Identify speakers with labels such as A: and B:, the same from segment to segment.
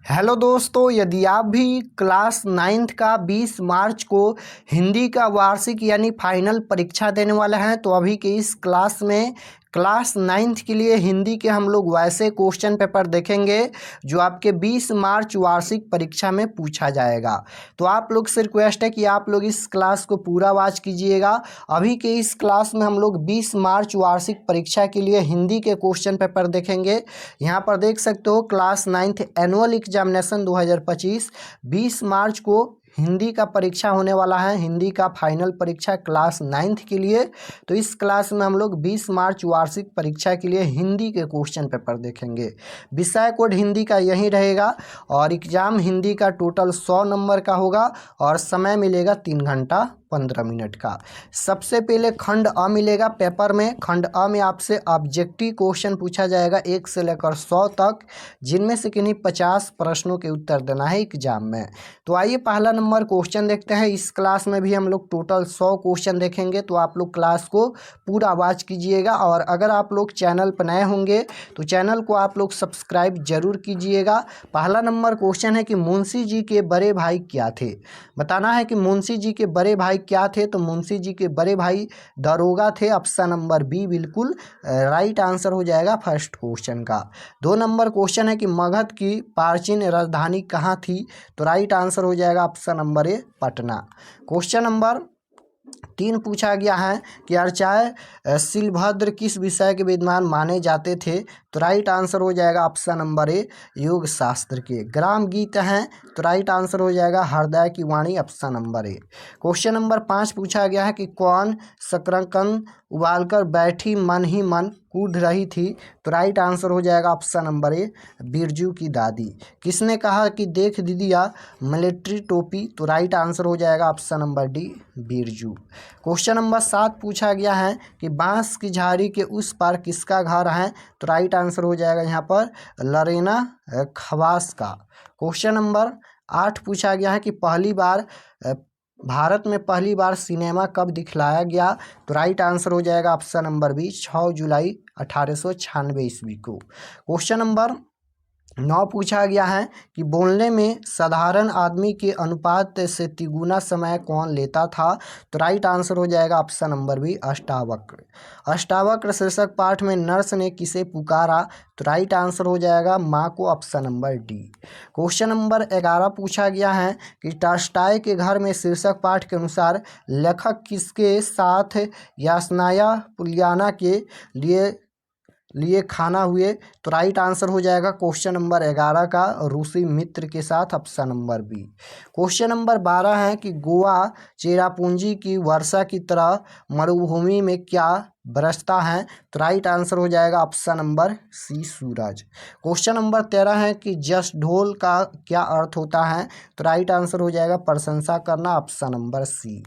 A: Hello दोस्तों, यदि आप भी क्लास नाइन्थ का 20 मार्च को हिंदी का वार्षिक यानी फाइनल परीक्षा देने वाले हैं तो अभी के इस क्लास में क्लास नाइन्थ के लिए हिंदी के हम लोग वैसे क्वेश्चन पेपर देखेंगे जो आपके 20 मार्च वार्षिक परीक्षा में पूछा जाएगा। तो आप लोग से रिक्वेस्ट है कि आप लोग इस क्लास को पूरा वॉच कीजिएगा। अभी के इस क्लास में हम लोग 20 मार्च वार्षिक परीक्षा के लिए हिंदी के क्वेश्चन पेपर देखेंगे। यहाँ पर देख सकते हो क्लास नाइन्थ एनुअल एग्जामिनेशन 2025 20 मार्च को हिंदी का परीक्षा होने वाला है। हिंदी का फाइनल परीक्षा क्लास नाइन्थ के लिए। तो इस क्लास में हम लोग 20 मार्च वार्षिक परीक्षा के लिए हिंदी के क्वेश्चन पेपर देखेंगे। विषय कोड हिंदी का यही रहेगा और एग्ज़ाम हिंदी का टोटल 100 नंबर का होगा और समय मिलेगा 3 घंटा 15 मिनट का। सबसे पहले खंड अ मिलेगा पेपर में। खंड अ में आपसे ऑब्जेक्टिव क्वेश्चन पूछा जाएगा 1 से लेकर 100 तक, जिनमें से किन्हीं 50 प्रश्नों के उत्तर देना है एग्जाम में। तो आइए पहला नंबर क्वेश्चन देखते हैं। इस क्लास में भी हम लोग टोटल 100 क्वेश्चन देखेंगे, तो आप लोग क्लास को पूरा वॉच कीजिएगा। और अगर आप लोग चैनल पर नए होंगे तो चैनल को आप लोग सब्सक्राइब जरूर कीजिएगा। पहला नंबर क्वेश्चन है कि मुंशी जी के बड़े भाई क्या थे। बताना है कि मुंशी जी के बड़े भाई क्या थे। तो मुंशी जी के बड़े भाई दरोगा थे। ऑप्शन नंबर बी बिल्कुल राइट आंसर हो जाएगा फर्स्ट क्वेश्चन का। 2 नंबर क्वेश्चन है कि मगध की प्राचीन राजधानी कहाँ थी। तो राइट आंसर हो जाएगा ऑप्शन नंबर ए पटना। क्वेश्चन नंबर 3 पूछा गया है कि आचार्य शिलभद्र किस विषय के विद्वान माने जाते थे। तो राइट आंसर हो जाएगा ऑप्शन नंबर ए योग शास्त्र के। ग्राम गीत हैं तो राइट आंसर हो जाएगा हृदय की वाणी option number A. Question number 5 पूछा गया है कि कौन शकरकंद उबालकर बैठी मन ही मन कूद रही थी। तो राइट आंसर हो जाएगा ऑप्शन नंबर ए बिरजू की दादी। किसने कहा कि देख दीदिया मिलिट्री टोपी। तो राइट आंसर हो जाएगा option number D Birju. Question number 7 पूछा गया है कि बांस की झाड़ी के उस पार किसका घर है। तो राइट आंसर हो जाएगा यहाँ पर लरेना खवास का। क्वेश्चन नंबर 8 पूछा गया है कि भारत में पहली बार सिनेमा कब दिखलाया गया। तो राइट आंसर हो जाएगा ऑप्शन नंबर बी 6 जुलाई 1896 ईस्वी को। क्वेश्चन नंबर 9 पूछा गया है कि बोलने में साधारण आदमी के अनुपात से तिगुना समय कौन लेता था। तो राइट आंसर हो जाएगा option number B Ashtavakra. Ashtavakra शीर्षक पाठ में नर्स ने किसे पुकारा। तो राइट आंसर हो जाएगा माँ को option number D. Question number 11 पूछा गया है कि टॉल्स्टॉय के घर में शीर्षक पाठ के अनुसार लेखक किसके साथ यासनाया पुलियाना के लिए खाना हुए। तो राइट आंसर हो जाएगा क्वेश्चन नंबर 11 का रूसी मित्र के साथ option number B. Question number 12 है कि गोवा चेरापूंजी की वर्षा की तरह मरुभूमि में क्या बरसता है। तो राइट आंसर हो जाएगा ऑप्शन नंबर सी सूरज। क्वेश्चन नंबर 13 है कि जस ढोल का क्या अर्थ होता है। तो राइट आंसर हो जाएगा प्रशंसा करना option number C.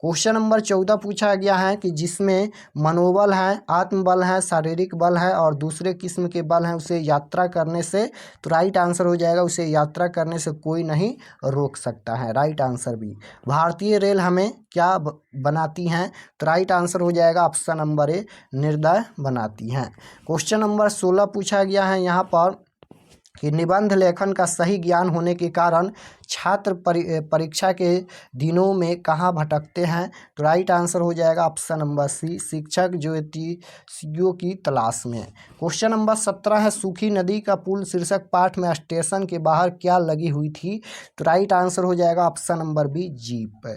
A: Question number 14 पूछा गया है कि जिसमें मनोबल है, आत्मबल है, शारीरिक बल है और दूसरे किस्म के बल हैं उसे यात्रा करने से। तो राइट आंसर हो जाएगा उसे यात्रा करने से कोई नहीं रोक सकता है। Right answer B. भारतीय रेल हमें क्या बनाती हैं। तो राइट आंसर हो जाएगा ऑप्शन नंबर ए निर्दय बनाती हैं। क्वेश्चन नंबर 16 पूछा गया है यहाँ पर कि निबंध लेखन का सही ज्ञान होने के कारण छात्र परीक्षा के दिनों में कहाँ भटकते हैं। तो राइट आंसर हो जाएगा ऑप्शन नंबर सी शिक्षक ज्योतिषियों की तलाश में। क्वेश्चन नंबर 17 है सूखी नदी का पुल शीर्षक पाठ में स्टेशन के बाहर क्या लगी हुई थी। तो राइट आंसर हो जाएगा option number B jeep.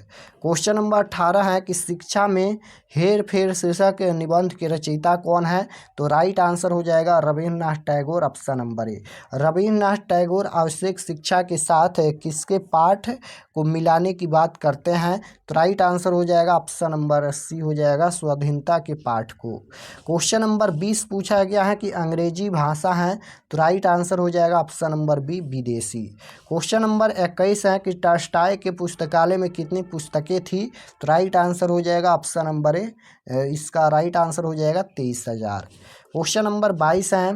A: Question number 18 है कि शिक्षा में हेर फेर शीर्षक निबंध के रचयिता कौन है। तो राइट आंसर हो जाएगा रविन्द्रनाथ टैगोर ऑप्शन नंबर ए। रविन्द्रनाथ टैगोर आवश्यक शिक्षा के साथ किसके पाठ को मिलाने की बात करते हैं। तो राइट आंसर हो जाएगा ऑप्शन नंबर सी हो जाएगा स्वाधीनता के पाठ को। क्वेश्चन नंबर 20 पूछा गया है कि अंग्रेजी भाषा है। तो राइट आंसर हो जाएगा ऑप्शन नंबर बी विदेशी। क्वेश्चन नंबर 21 है कि टॉल्स्टॉय के पुस्तकालय में कितनी पुस्तकें थी। तो राइट आंसर हो जाएगा ऑप्शन नंबर ए इसका राइट आंसर हो जाएगा 23,000। क्वेश्चन नंबर 22 है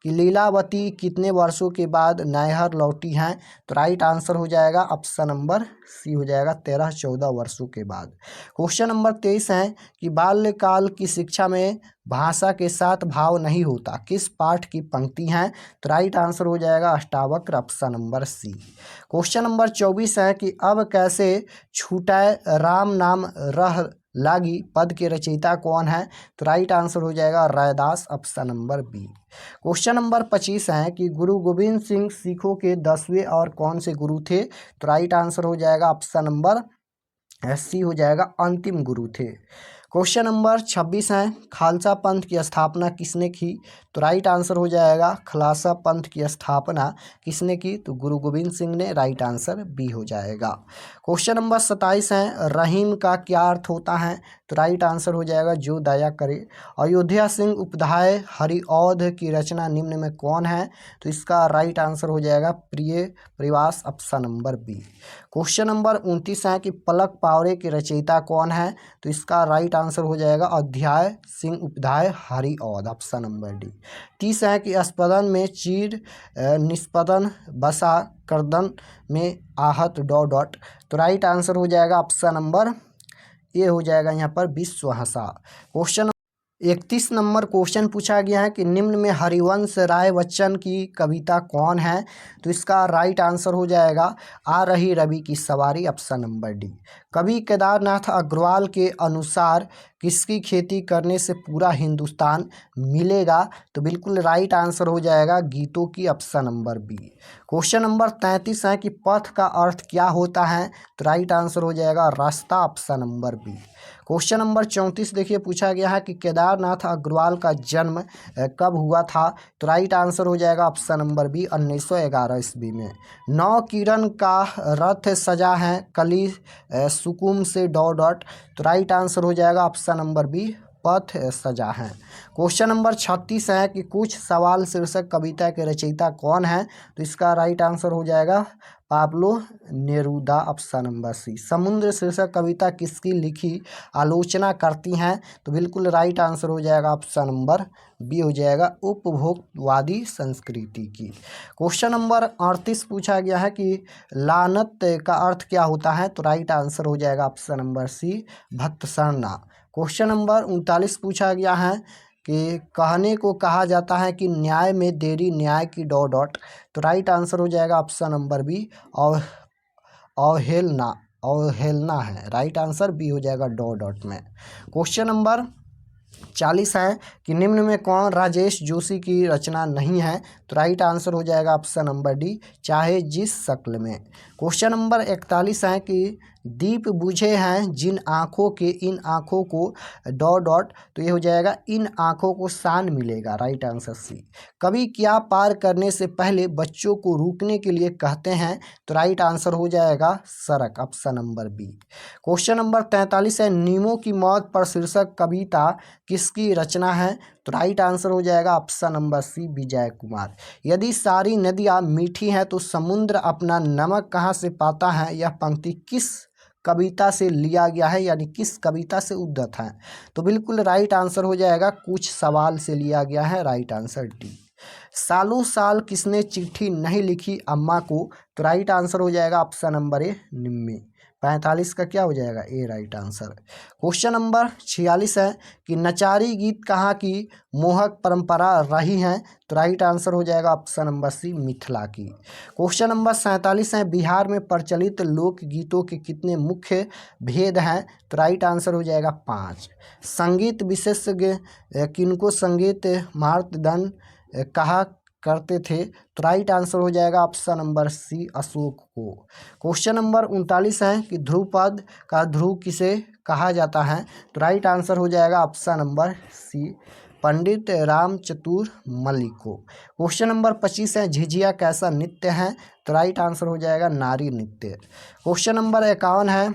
A: कि लीलावती कितने वर्षों के बाद नैहर लौटी हैं, तो राइट आंसर हो जाएगा ऑप्शन नंबर सी हो जाएगा 13-14 वर्षों के बाद। क्वेश्चन नंबर 23 है कि बाल्यकाल की शिक्षा में भाषा के साथ भाव नहीं होता, किस पाठ की पंक्ति हैं, तो राइट आंसर हो जाएगा Ashtavakra option number C. Question number 24 है कि अब कैसे छूटाए राम नाम रह लागी पद के रचयिता कौन है, तो राइट आंसर हो जाएगा Raidas option number B. Question number 25 है कि गुरु गोविंद सिंह सिखों के 10वें और कौन से गुरु थे, तो राइट आंसर हो जाएगा ऑप्शन नंबर सी हो जाएगा अंतिम गुरु थे। क्वेश्चन नंबर 26 है खालसा पंथ की स्थापना किसने की, तो राइट आंसर हो जाएगा खालसा पंथ की स्थापना किसने की, तो गुरु गोविंद सिंह ने, राइट आंसर बी हो जाएगा। क्वेश्चन नंबर 27 है रहीम का क्या अर्थ होता है, तो राइट आंसर हो जाएगा जो दया करे। अयोध्या सिंह उपाध्याय हरिऔध की रचना निम्न में कौन है, तो इसका राइट आंसर हो जाएगा Priya Pravas option number B. Question number 29 है कि पलक पावरे के रचयिता कौन है, तो इसका राइट आंसर हो जाएगा अध्याय Singh Upadhyay Hariaudh option number D. 30 है कि स्पदन में चीर निष्पदन बसा करदन में आहत डॉट, तो राइट आंसर हो जाएगा ऑप्शन नंबर ए हो जाएगा यहाँ पर विश्वहसा। क्वेश्चन 31 नंबर क्वेश्चन पूछा गया है कि निम्न में हरिवंश राय बच्चन की कविता कौन है, तो इसका राइट आंसर हो जाएगा आ रही रवि की सवारी ऑप्शन नंबर डी। कवि केदारनाथ अग्रवाल के अनुसार किसकी खेती करने से पूरा हिंदुस्तान मिलेगा, तो बिल्कुल राइट आंसर हो जाएगा गीतों की option number B. Question number 33 है कि पथ का अर्थ क्या होता है, तो राइट आंसर हो जाएगा रास्ता option number B. Question number 34 देखिए पूछा गया है कि केदारनाथ अग्रवाल का जन्म कब हुआ था, तो राइट आंसर हो जाएगा ऑप्शन नंबर बी 1911 ईस्वी में। 9 किरण का रथ सजा है कली सुकुम से डॉट, तो राइट आंसर हो जाएगा ऑप्शन नंबर बी पथ सजा है। क्वेश्चन नंबर 36 है कि कुछ सवाल शीर्षक कविता के रचयिता कौन है, तो इसका राइट आंसर हो जाएगा Pablo Neruda option number C. समुद्र शीर्षक कविता किसकी लिखी आलोचना करती हैं, तो बिल्कुल राइट आंसर हो जाएगा ऑप्शन नंबर बी हो जाएगा उपभोक्तवादी संस्कृति की। क्वेश्चन नंबर 38 पूछा गया है कि लानत का अर्थ क्या होता है, तो राइट आंसर हो जाएगा ऑप्शन नंबर सी भत्सना। क्वेश्चन नंबर 39 पूछा गया है कि कहने को कहा जाता है कि न्याय में देरी न्याय की डॉट, तो राइट आंसर हो जाएगा ऑप्शन नंबर बी अवहेलना है, राइट आंसर बी हो जाएगा डॉट में। क्वेश्चन नंबर 40 है कि निम्न में कौन राजेश जोशी की रचना नहीं है, तो राइट आंसर हो जाएगा ऑप्शन नंबर डी चाहे जिस शक्ल में। क्वेश्चन नंबर 41 है कि दीप बुझे हैं जिन आँखों के इन आँखों को डॉट, तो ये हो जाएगा इन आँखों को शान मिलेगा, राइट आंसर सी। कभी क्या पार करने से पहले बच्चों को रुकने के लिए कहते हैं, तो राइट आंसर हो जाएगा सड़क option number B. Question number 43 है नीमों की मौत पर शीर्षक कविता किसकी रचना है, तो राइट आंसर हो जाएगा ऑप्शन नंबर सी विजय कुमार। यदि सारी नदियाँ मीठी हैं तो समुद्र अपना नमक कहाँ से पाता है, यह पंक्ति किस कविता से लिया गया है, यानी किस कविता से उद्धृत है, तो बिल्कुल राइट आंसर हो जाएगा कुछ सवाल से लिया गया है, राइट आंसर डी। सालों साल किसने चिट्ठी नहीं लिखी अम्मा को, तो राइट आंसर हो जाएगा ऑप्शन नंबर ए निम्मी। 45 का क्या हो जाएगा ए राइट आंसर। क्वेश्चन नंबर 46 है कि नचारी गीत कहाँ की मोहक परंपरा रही है, तो राइट आंसर हो जाएगा ऑप्शन नंबर सी मिथिला की। क्वेश्चन नंबर 47 है बिहार में प्रचलित लोकगीतों के कितने मुख्य भेद हैं, तो राइट आंसर हो जाएगा 5। संगीत विशेषज्ञ किनको संगीत मार्तंड कहा करते थे, तो राइट आंसर हो जाएगा ऑप्शन नंबर सी अशोक को। क्वेश्चन नंबर 39 है कि ध्रुपद का ध्रुव किसे कहा जाता है, तो राइट आंसर हो जाएगा ऑप्शन नंबर सी पंडित रामचतुर मल्लिक को। क्वेश्चन नंबर 25 है झिझिया कैसा नृत्य है, तो राइट आंसर हो जाएगा नारी नृत्य। क्वेश्चन नंबर 51 है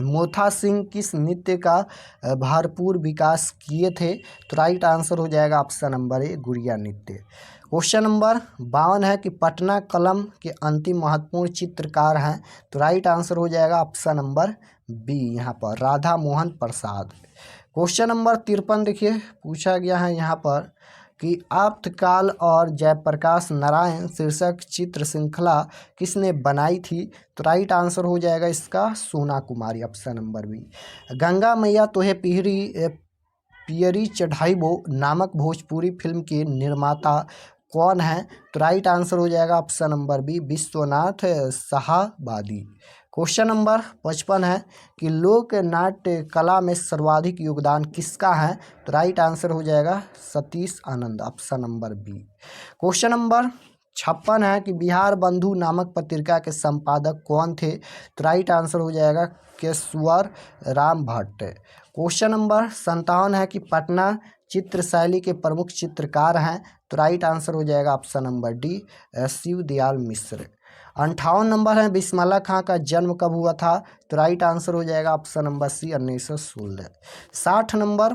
A: मोथा सिंह किस नृत्य का भरपूर विकास किए थे, तो राइट आंसर हो जाएगा ऑप्शन नंबर ए गुड़िया नृत्य। क्वेश्चन नंबर 52 है कि पटना कलम के अंतिम महत्वपूर्ण चित्रकार हैं, तो राइट आंसर हो जाएगा ऑप्शन नंबर बी यहाँ पर राधा मोहन प्रसाद। क्वेश्चन नंबर 53 देखिए पूछा गया है यहाँ पर कि आप्तकाल और जयप्रकाश नारायण शीर्षक चित्र श्रृंखला किसने बनाई थी? तो राइट आंसर हो जाएगा इसका सोना कुमारी, ऑप्शन नंबर बी। गंगा मैया तोहे पियरी चढ़ाईबो नामक भोजपुरी फिल्म के निर्माता कौन है? तो राइट आंसर हो जाएगा option number B, Vishwanath Shahabadi. Question number 55 है कि लोक नाट्य कला में सर्वाधिक योगदान किसका है? तो राइट आंसर हो जाएगा Satish Anand, option number B. Question number 56 है कि बिहार बंधु नामक पत्रिका के संपादक कौन थे? तो राइट आंसर हो जाएगा केशवर राम भट्ट। क्वेश्चन नंबर 57 है कि पटना चित्र शैली के प्रमुख चित्रकार हैं? तो राइट आंसर हो जाएगा option number D, Shiv Dayal Mishra. 58 number है बिस्मिल्लाह खां का जन्म कब हुआ था? तो राइट आंसर हो जाएगा ऑप्शन नंबर सी, 1916। 60 नंबर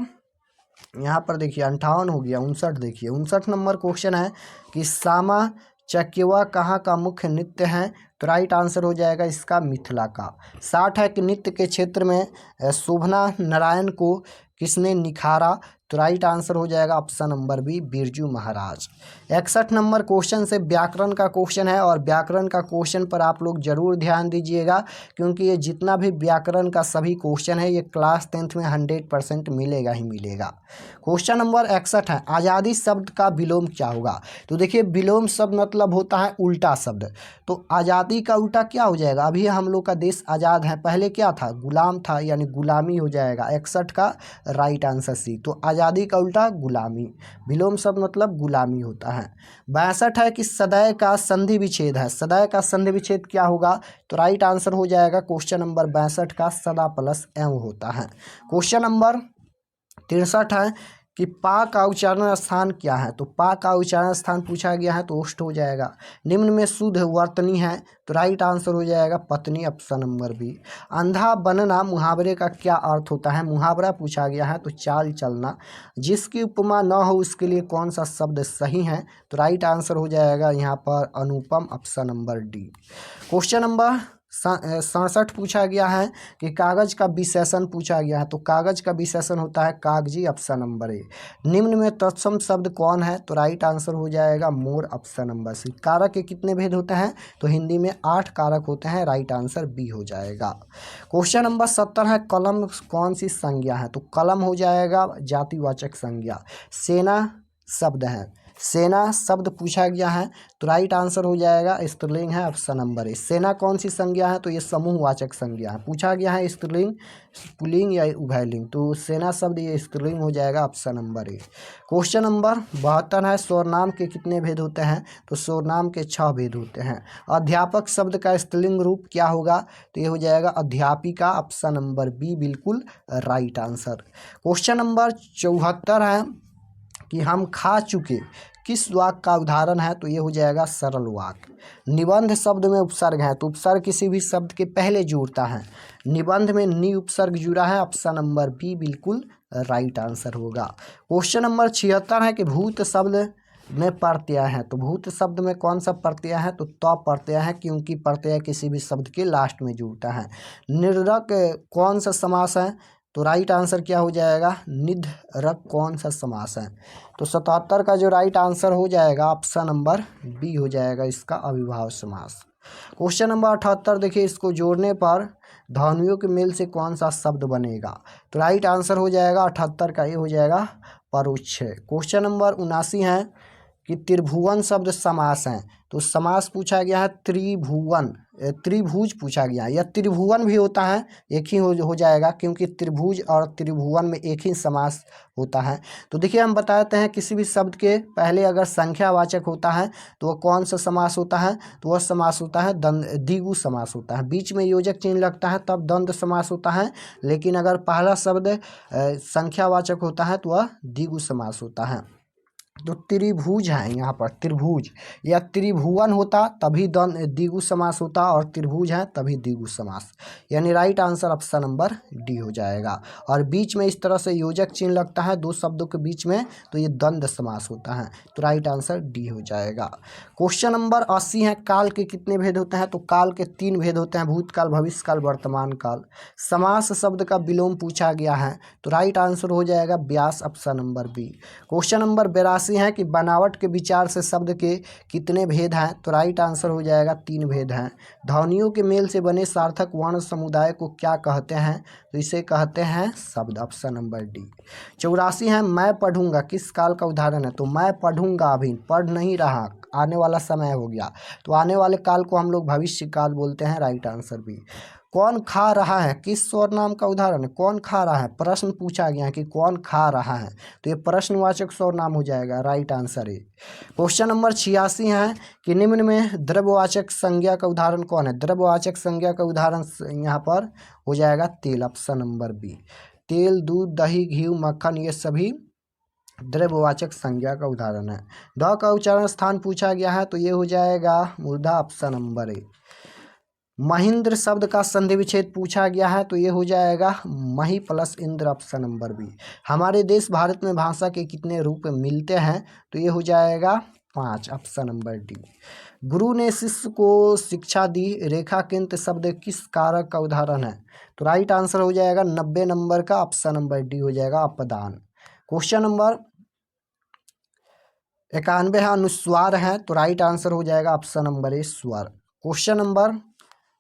A: यहाँ पर देखिए 58 हो गया, 59 देखिए 59 नंबर क्वेश्चन है कि सामा चकेवा कहाँ का मुख्य नृत्य है? तो राइट आंसर हो जाएगा इसका मिथिला का। 60 है कि नृत्य के क्षेत्र में शोभना नारायण को किसने निखारा? तो राइट आंसर हो जाएगा option number B, Birju Maharaj. 61 number question से व्याकरण का क्वेश्चन है और व्याकरण का क्वेश्चन पर आप लोग जरूर ध्यान दीजिएगा क्योंकि ये जितना भी व्याकरण का सभी क्वेश्चन है ये क्लास 10th में 100% मिलेगा ही मिलेगा। क्वेश्चन नंबर 61 है आज़ादी शब्द का विलोम क्या होगा? तो देखिए विलोम शब्द मतलब होता है उल्टा शब्द, तो आज़ादी का उल्टा क्या हो जाएगा? अभी हम लोग का देश आज़ाद है, पहले क्या था? गुलाम था, यानी गुलामी हो जाएगा। 61 का राइट आंसर सी, तो आज़ादी का उल्टा गुलामी, विलोम शब्द मतलब गुलामी होता है। 62 है कि सदैव का संधि विच्छेद है, सदैव का संधि विच्छेद क्या होगा? तो राइट आंसर हो जाएगा क्वेश्चन नंबर 62 का सदा प्लस एवं होता है। क्वेश्चन नंबर 63 है कि पा का उच्चारण स्थान क्या है? तो पा का उच्चारण स्थान पूछा गया है तो ओष्ठ हो जाएगा। निम्न में शुद्ध वर्तनी है? तो राइट आंसर हो जाएगा पत्नी, ऑप्शन नंबर बी। अंधा बनना मुहावरे का क्या अर्थ होता है? मुहावरा पूछा गया है तो चाल चलना। जिसकी उपमा न हो उसके लिए कौन सा शब्द सही है? तो राइट आंसर हो जाएगा यहाँ पर अनुपम, option number D. Question number 67 पूछा गया है कि कागज का विशेषण पूछा गया है, तो कागज का विशेषण होता है कागजी, ऑप्शन नंबर ए। निम्न में तत्सम शब्द कौन है? तो राइट आंसर हो जाएगा मोर, ऑप्शन नंबर सी। कारक के कितने भेद होते हैं? तो हिंदी में 8 कारक होते हैं, राइट आंसर बी हो जाएगा। क्वेश्चन नंबर 70 है कलम कौन सी संज्ञा है? तो कलम हो जाएगा जातिवाचक संज्ञा। सेना शब्द है, सेना शब्द पूछा गया है तो राइट आंसर हो जाएगा स्त्रीलिंग है, ऑप्शन नंबर ए। सेना कौन सी संज्ञा है? तो ये समूहवाचक संज्ञा है। पूछा गया है स्त्रीलिंग, पुल्लिंग या उभयलिंग, तो सेना शब्द ये स्त्रीलिंग हो जाएगा, option number A. Question number 72 है स्वरनाम के कितने भेद होते हैं? तो स्वरनाम के 6 भेद होते हैं। अध्यापक शब्द का स्त्रीलिंग रूप क्या होगा? तो ये हो जाएगा अध्यापिका, ऑप्शन नंबर बी बिल्कुल राइट आंसर। क्वेश्चन नंबर 74 है कि हम खा चुके किस वाक्य का उदाहरण है? तो ये हो जाएगा सरल वाक्य। निबंध शब्द में उपसर्ग है तो उपसर्ग किसी भी शब्द के पहले जुड़ता है, निबंध में नि उपसर्ग जुड़ा है, ऑप्शन नंबर बी बिल्कुल राइट आंसर होगा। क्वेश्चन नंबर 76 है कि भूत शब्द में प्रत्यय है, तो भूत शब्द में कौन सा प्रत्यय है? तो त प्रत्यय है क्योंकि प्रत्यय किसी भी शब्द के लास्ट में जुड़ता है। निर्धक कौन सा समास है? तो राइट आंसर क्या हो जाएगा? निधरक कौन सा समास है? तो 77 का जो राइट आंसर हो जाएगा ऑप्शन नंबर बी हो जाएगा इसका अविभाव समास। क्वेश्चन नंबर 78 देखिए, इसको जोड़ने पर ध्वनियों के मेल से कौन सा शब्द बनेगा? तो राइट आंसर हो जाएगा 78 का, ये हो जाएगा परोक्ष। क्वेश्चन नंबर 79 है कि त्रिभुवन शब्द समास हैं, तो समास पूछा गया है त्रिभुवन, त्रिभुज पूछा गया है, या त्रिभुवन भी होता है, एक ही हो जाएगा क्योंकि त्रिभुज और त्रिभुवन में एक ही समास होता है। तो देखिए हम बताते हैं किसी भी शब्द के पहले अगर संख्यावाचक होता है तो वह कौन सा समास होता है? तो वह समास होता है द्विगु समास होता है। बीच में योजक चिन्ह लगता है तब द्वंद्व समास होता है, लेकिन अगर पहला शब्द संख्यावाचक होता है तो वह द्विगु समास होता है। तो त्रिभुज है यहाँ पर, त्रिभुज या त्रिभुवन होता तभी द्विगु समास होता, और त्रिभुज है तभी द्विगु समास, यानी right answer option number D हो जाएगा। और बीच में इस तरह से योजक चिन्ह लगता है दो शब्दों के बीच में तो ये द्वंद्व समास होता है, तो राइट आंसर डी हो जाएगा। क्वेश्चन नंबर 80 है काल के कितने भेद होते हैं? तो काल के 3 भेद होते हैं, भूतकाल, भविष्यकाल, वर्तमान काल। समास शब्द का विलोम पूछा गया है तो राइट आंसर हो जाएगा व्यास, option number B. Question number 82 84 है कि बनावट के विचार से शब्द के कितने भेद हैं, तो राइट आंसर हो जाएगा 3 भेद हैं। ध्वनियों के मेल से बने सार्थक वर्ण समुदाय को क्या कहते हैं, तो इसे कहते हैं शब्द, ऑप्शन नंबर डी। 84 है मैं पढ़ूंगा किस काल का उदाहरण है, तो मैं पढ़ूंगा अभी पढ़ नहीं रहा, आने वाला समय हो गया, तो आने वाले काल को हम लोग भविष्य काल बोलते हैं, राइट आंसर बी। कौन खा रहा है किस सर्वनाम का उदाहरण है, कौन खा रहा है, प्रश्न पूछा गया कि कौन खा रहा है, तो ये प्रश्नवाचक सर्वनाम हो जाएगा, राइट आंसर है। क्वेश्चन नंबर 86 है कि निम्न में द्रव्यवाचक संज्ञा का उदाहरण कौन है, द्रव्यवाचक संज्ञा का उदाहरण यहाँ पर हो जाएगा तेल, ऑप्शन नंबर बी। तेल, दूध, दही, घी, मक्खन ये सभी द्रव्यवाचक संज्ञा का उदाहरण है। द का उच्चारण स्थान पूछा गया है, तो ये हो जाएगा मूर्धा, ऑप्शन नंबर ए। महेंद्र शब्द का संधि विच्छेद पूछा गया है, तो ये हो जाएगा मही plus Indra, option number B. हमारे देश भारत में भाषा के कितने रूप मिलते हैं, तो ये हो जाएगा 5, ऑप्शन नंबर डी। गुरु ने शिष्य को शिक्षा दी, रेखांकित शब्द किस कारक का उदाहरण है, तो राइट आंसर हो जाएगा 90 नंबर का, ऑप्शन नंबर डी हो जाएगा अपदान। क्वेश्चन नंबर 91 है अनुस्वार है, तो राइट आंसर हो जाएगा ऑप्शन नंबर ए स्वर। क्वेश्चन नंबर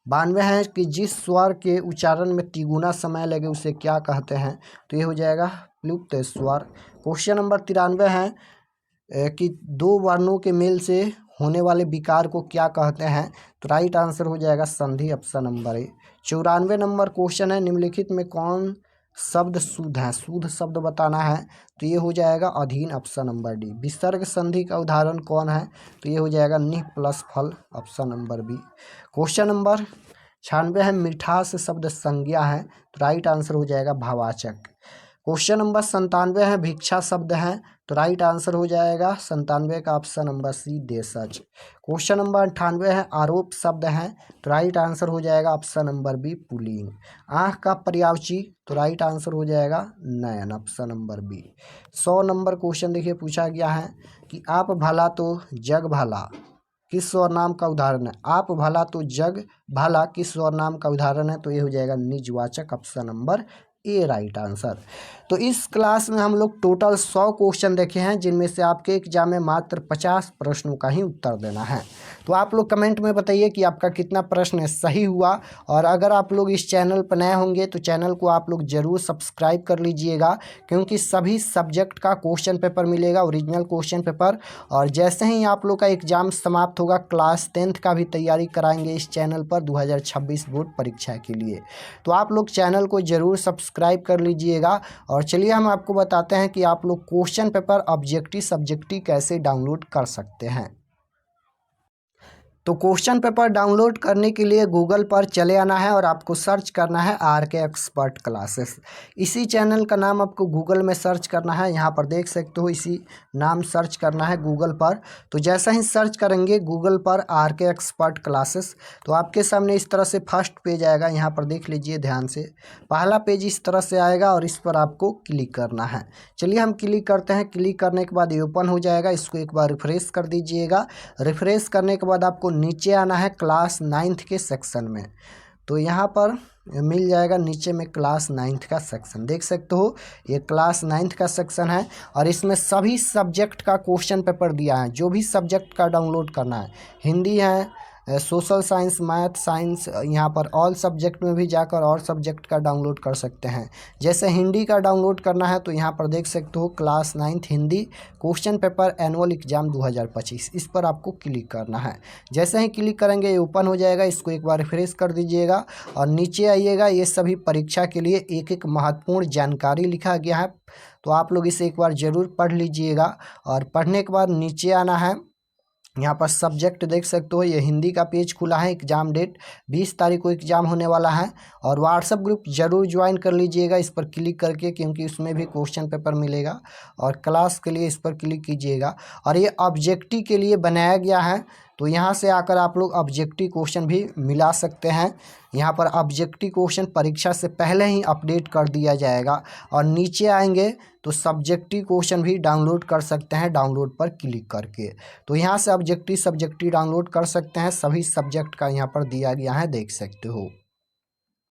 A: 92 है कि जिस स्वर के उच्चारण में तिगुना समय लगे उसे क्या कहते हैं, तो ये हो जाएगा प्लुप्त स्वर। क्वेश्चन नंबर 93 है कि दो वर्णों के मेल से होने वाले विकार को क्या कहते हैं, तो राइट आंसर हो जाएगा संधि, ऑप्शन नंबर ए। 94 नंबर क्वेश्चन है निम्नलिखित में कौन शब्द शुद्ध है, शुद्ध शब्द बताना है, तो ये हो जाएगा अधीन, ऑप्शन नंबर डी। विसर्ग संधि का उदाहरण कौन है, तो ये हो जाएगा निह प्लस फल, option number B. Question number 96 है मिठास शब्द संज्ञा है, तो राइट आंसर हो जाएगा भावाचक। क्वेश्चन नंबर 97 है भिक्षा शब्द है, तो राइट आंसर हो जाएगा 97 का ऑप्शन नंबर सी देशज। क्वेश्चन नंबर 98 है आरोप शब्द है, तो राइट आंसर हो जाएगा ऑप्शन नंबर बी पुल्लिंग। आँख का पर्यायवाची, तो राइट आंसर हो जाएगा नयन, option number B. 100 number question देखिए पूछा गया है कि आप भला तो जग भला किस सर्वनाम का उदाहरण है, आप भला तो जग भला किस सर्वनाम का उदाहरण है, तो ये हो जाएगा निजवाचक, option number A right answer. तो इस क्लास में हम लोग टोटल 100 क्वेश्चन देखे हैं, जिनमें से आपके एग्जाम में मात्र 50 प्रश्नों का ही उत्तर देना है। तो आप लोग कमेंट में बताइए कि आपका कितना प्रश्न सही हुआ, और अगर आप लोग इस चैनल पर नए होंगे तो चैनल को आप लोग ज़रूर सब्सक्राइब कर लीजिएगा, क्योंकि सभी सब्जेक्ट का क्वेश्चन पेपर मिलेगा, ओरिजिनल क्वेश्चन पेपर। और जैसे ही आप लोग का एग्ज़ाम समाप्त होगा क्लास 10th का भी तैयारी कराएंगे इस चैनल पर 2026 बोर्ड परीक्षा के लिए। तो आप लोग चैनल को ज़रूर सब्सक्राइब कर लीजिएगा। और चलिए हम आपको बताते हैं कि आप लोग क्वेश्चन पेपर ऑब्जेक्टिव सब्जेक्टिव कैसे डाउनलोड कर सकते हैं। तो क्वेश्चन पेपर डाउनलोड करने के लिए गूगल पर चले आना है और आपको सर्च करना है RK एक्सपर्ट क्लासेस। इसी चैनल का नाम आपको गूगल में सर्च करना है, यहाँ पर देख सकते हो इसी नाम सर्च करना है गूगल पर। तो जैसा ही सर्च करेंगे गूगल पर RK एक्सपर्ट क्लासेस, तो आपके सामने इस तरह से फर्स्ट पेज आएगा, यहाँ पर देख लीजिए ध्यान से। पहला पेज इस तरह से आएगा और इस पर आपको क्लिक करना है। चलिए हम क्लिक करते हैं। क्लिक करने के बाद ये ओपन हो जाएगा, इसको एक बार रिफ्रेश कर दीजिएगा। रिफ्रेश करने के बाद आपको नीचे आना है क्लास 9th के सेक्शन में। तो यहाँ पर मिल जाएगा नीचे में क्लास 9th का सेक्शन, देख सकते हो ये क्लास 9th का सेक्शन है। और इसमें सभी सब्जेक्ट का क्वेश्चन पेपर दिया है, जो भी सब्जेक्ट का डाउनलोड करना है। हिंदी है, सोशल साइंस, मैथ, साइंस, यहाँ पर ऑल सब्जेक्ट में भी जाकर और सब्जेक्ट का डाउनलोड कर सकते हैं। जैसे हिंदी का डाउनलोड करना है तो यहाँ पर देख सकते हो class 9th Hindi question paper annual exam 2025, इस पर आपको क्लिक करना है। जैसे ही क्लिक करेंगे ये ओपन हो जाएगा, इसको एक बार रिफ्रेश कर दीजिएगा और नीचे आइएगा। ये सभी परीक्षा के लिए एक एक महत्वपूर्ण जानकारी लिखा गया है, तो आप लोग इसे एक बार ज़रूर पढ़ लीजिएगा। और पढ़ने के बाद नीचे आना है, यहाँ पर सब्जेक्ट देख सकते हो ये हिंदी का पेज खुला है। एग्ज़ाम डेट 20 तारीख को एग्ज़ाम होने वाला है। और व्हाट्सएप ग्रुप ज़रूर ज्वाइन कर लीजिएगा इस पर क्लिक करके, क्योंकि उसमें भी क्वेश्चन पेपर मिलेगा। और क्लास के लिए इस पर क्लिक कीजिएगा। और ये ऑब्जेक्टिव के लिए बनाया गया है, तो यहाँ से आकर आप लोग ऑब्जेक्टिव क्वेश्चन भी मिला सकते हैं। यहाँ पर ऑब्जेक्टिव क्वेश्चन परीक्षा से पहले ही अपडेट कर दिया जाएगा। और नीचे आएंगे तो सब्जेक्टिव क्वेश्चन भी डाउनलोड कर सकते हैं, डाउनलोड पर क्लिक करके। तो यहाँ से सब्जेक्टिव डाउनलोड कर सकते हैं, सभी सब्जेक्ट का यहाँ पर दिया गया है, देख सकते हो।